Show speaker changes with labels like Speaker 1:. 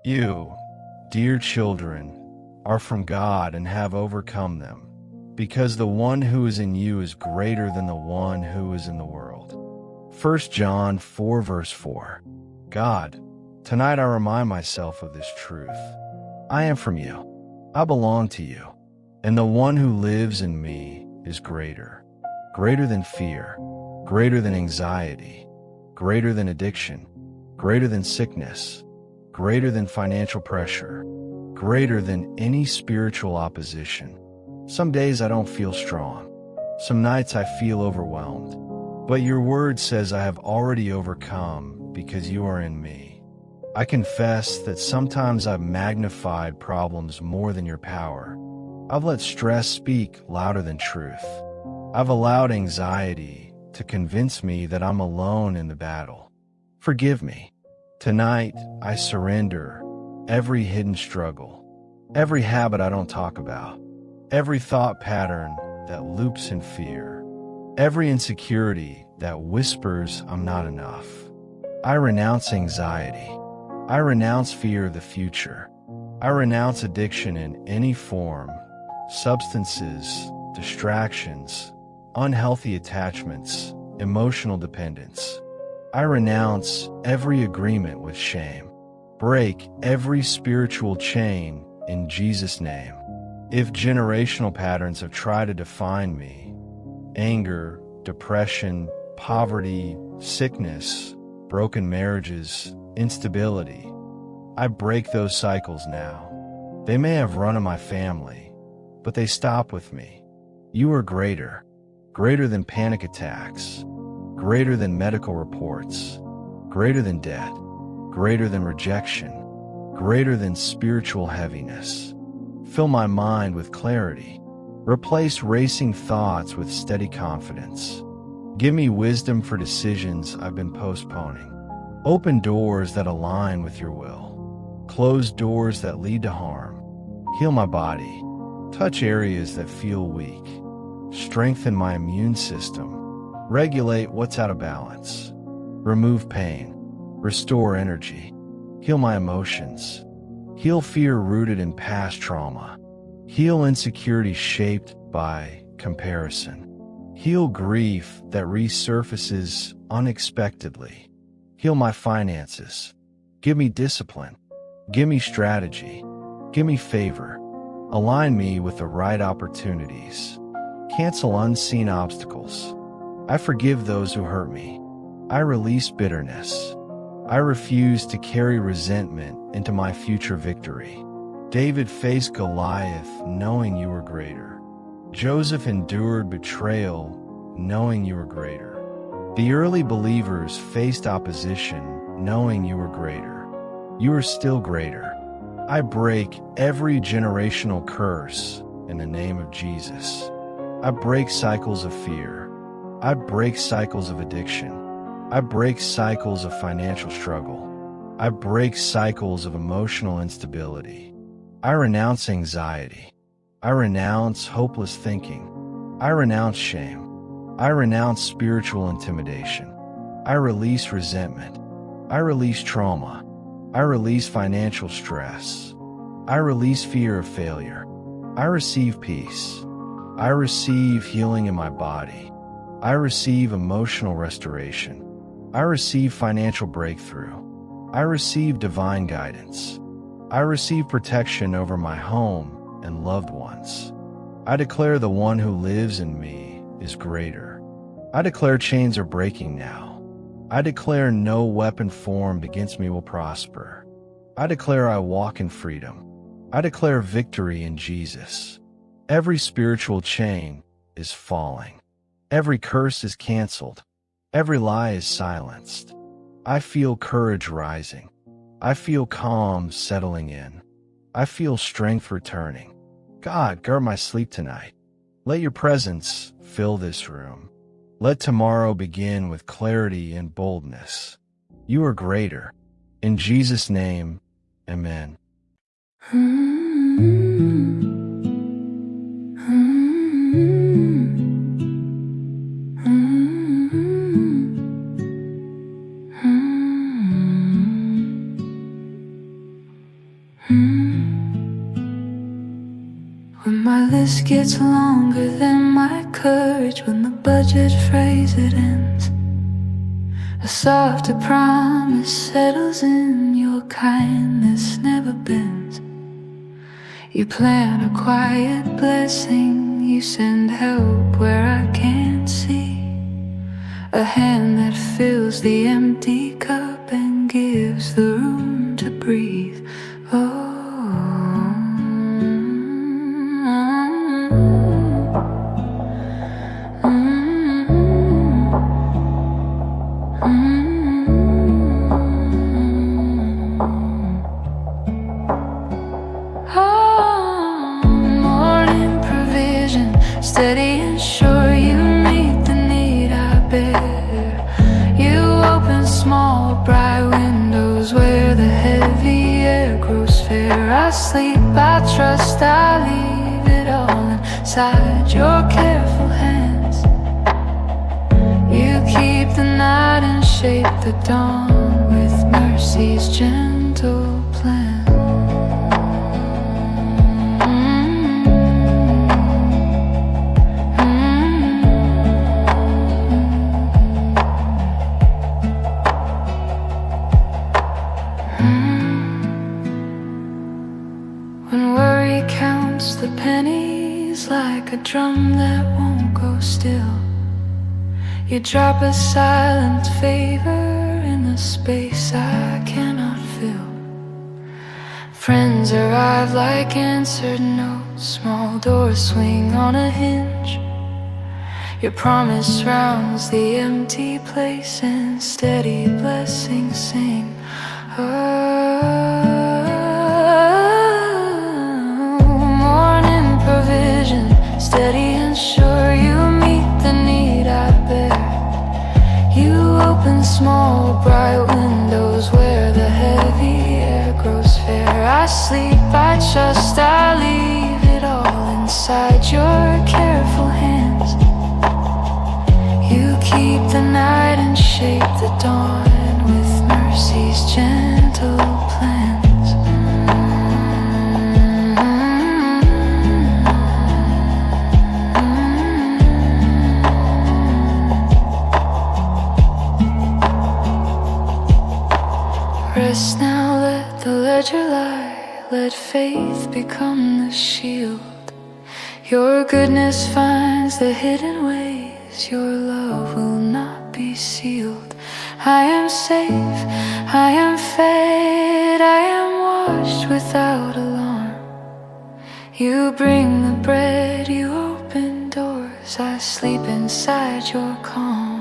Speaker 1: You, dear children, are from God and have overcome them, because the one who is in you is greater than the one who is in the world. 1 John 4 verse 4. God, tonight I remind myself of this truth. I am from you. I belong to you. And the one who lives in me is greater. Greater than fear. Greater than anxiety. Greater than addiction. Greater than sickness. Greater than financial pressure. Greater than any spiritual opposition. Some days I don't feel strong. Some nights I feel overwhelmed. But your word says I have already overcome because you are in me. I confess that sometimes I've magnified problems more than your power. I've let stress speak louder than truth. I've allowed anxiety to convince me that I'm alone in the battle. Forgive me. Tonight, I surrender every hidden struggle, every habit I don't talk about, every thought pattern that loops in fear, every insecurity that whispers I'm not enough. I renounce anxiety. I renounce fear of the future. I renounce addiction in any form, substances, distractions, unhealthy attachments, emotional dependence. I renounce every agreement with shame. Break every spiritual chain in Jesus' name. If generational patterns have tried to define me, anger, depression, poverty, sickness, broken marriages, instability, I break those cycles now. They may have run in my family, but they stop with me. You are greater, greater than panic attacks, greater than medical reports, greater than debt, greater than rejection, greater than spiritual heaviness. Fill my mind with clarity. Replace racing thoughts with steady confidence. Give me wisdom for decisions I've been postponing. Open doors that align with your will. Close doors that lead to harm. Heal my body. Touch areas that feel weak. Strengthen my immune system. Regulate what's out of balance. Remove pain. Restore energy. Heal my emotions. Heal fear rooted in past trauma. Heal insecurity shaped by comparison. Heal grief that resurfaces unexpectedly. Heal my finances. Give me discipline. Give me strategy. Give me favor. Align me with the right opportunities. Cancel unseen obstacles. I forgive those who hurt me. I release bitterness. I refuse to carry resentment into my future victory. David faced Goliath knowing you were greater. Joseph endured betrayal knowing you were greater. The early believers faced opposition knowing you were greater. You are still greater. I break every generational curse in the name of Jesus. I break cycles of fear. I break cycles of addiction. I break cycles of financial struggle. I break cycles of emotional instability. I renounce anxiety. I renounce hopeless thinking. I renounce shame. I renounce spiritual intimidation. I release resentment. I release trauma. I release financial stress. I release fear of failure. I receive peace. I receive healing in my body. I receive emotional restoration. I receive financial breakthrough. I receive divine guidance. I receive protection over my home and loved ones. I declare the one who lives in me is greater. I declare chains are breaking now. I declare no weapon formed against me will prosper. I declare I walk in freedom. I declare victory in Jesus. Every spiritual chain is falling. Every curse is canceled. Every lie is silenced. I feel courage rising. I feel calm settling in. I feel strength returning. God, guard my sleep tonight. Let your presence fill this room. Let tomorrow begin with clarity and boldness. You are greater. In Jesus' name, amen.
Speaker 2: When my list gets longer than my courage, when the budget phrase it ends, a softer promise settles in, your kindness never bends. You plant a quiet blessing, you send help where I can't see, a hand that fills the empty cup and gives the room to breathe. Oh, morning provision, steady and sure, you meet the need I bear. You open small, bright windows where the heavy air grows fair. I sleep, I trust, I leave it all inside your careful hands. You keep the night and shape the dawn with mercy's gentle plan. When worry counts the pennies like a drum that won't go still, you drop a silent favor in the space I cannot fill. Friends arrive like answered notes, small doors swing on a hinge. Your promise rounds the empty place and steady blessings sing. Morning provision, steady and sure, you meet the need I bear. You open small, bright windows where the heavy air grows fair. I sleep, I trust, I leave it all inside your careful hands. You keep the night and shape the dawn with mercy's gentle plans. Rest now, let the ledger lie, let faith become the shield. Your goodness finds the hidden ways, your love will not be sealed. I am safe, I am fed, I am washed without alarm. You bring the bread, you open doors, I sleep inside your calm.